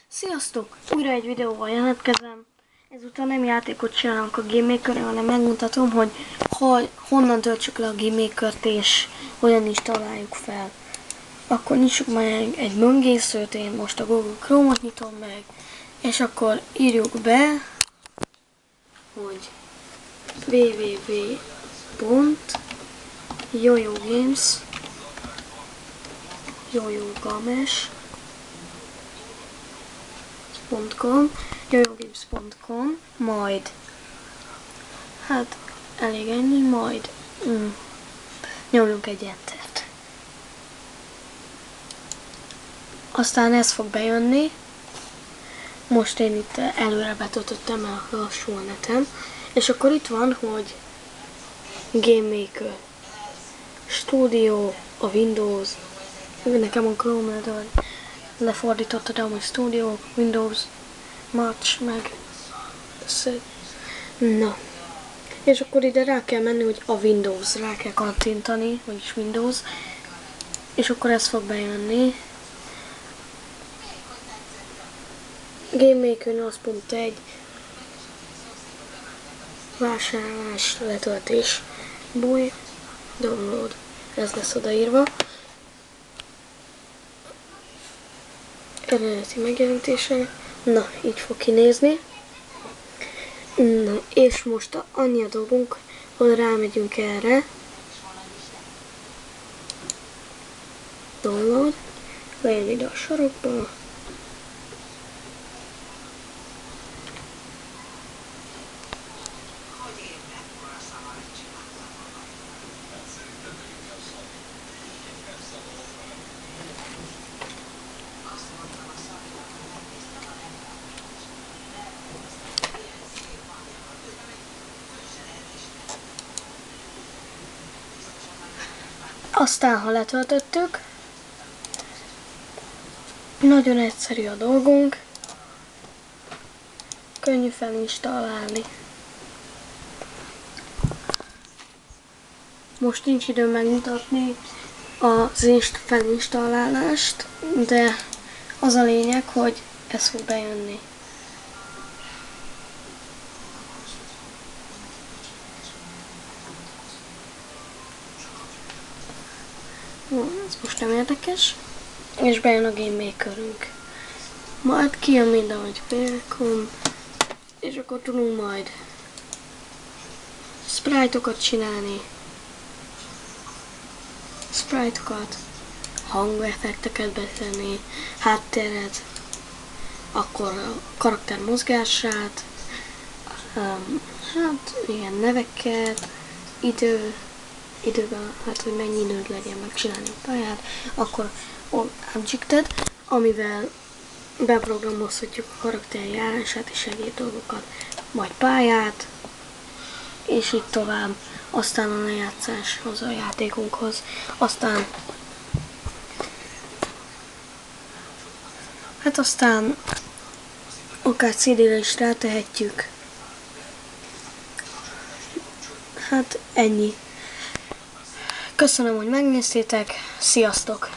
Sziasztok! Újra egy videóval jelentkezem. Ezúttal nem játékot csinálunk a GameMaker-re, hanem megmutatom, hogy honnan töltsük le a GameMaker-t és hogyan is találjuk fel. Akkor nyissuk meg egy böngészőt, én most a Google Chrome-ot nyitom meg, és akkor írjuk be, hogy www.yoyogames.com, majd hát elég ennyi, majd nyomjunk egy entert. Aztán ez fog bejönni. Most én itt előre betöltöttem el lassú a netem, és akkor itt van, hogy GameMaker Studio, a Windows, nekem a Chrome-ra lefordította, de amúgy Studio, Windows, Match, meg Set. Na, és akkor ide rá kell menni, hogy a Windows, rá kell kattintani, vagyis Windows, és akkor ez fog bejönni. GameMaker 8.1 vásárlás, letöltés, búj, download, ez lesz odaírva. Eredeti megjelenítése, na, így fog kinézni. Na, és most annyi a dolgunk, hogy rámegyünk erre. Download, lejön ide a sarokba. Aztán, ha letöltöttük, nagyon egyszerű a dolgunk, könnyű felinstallálni. Most nincs időm megmutatni az felinstallálást, de az a lényeg, hogy ez fog bejönni. Ez most nem érdekes, és bejön a GameMaker-ünk. Majd kijön mindenhogy Welcome, és akkor tudunk majd sprite-okat csinálni, hangeffekteket betenni, hátteret, akkor a karakter mozgását, hát ilyen neveket, időben, hát hogy mennyi időd legyen megcsinálni a pályát, akkor Objected, amivel beprogramozhatjuk a karakter járását és egyéb dolgokat, majd pályát, és így tovább, aztán a lejátszáshoz, a játékunkhoz, aztán akár CD-re is rátehetjük. Hát ennyi. Köszönöm, hogy megnéztétek, sziasztok!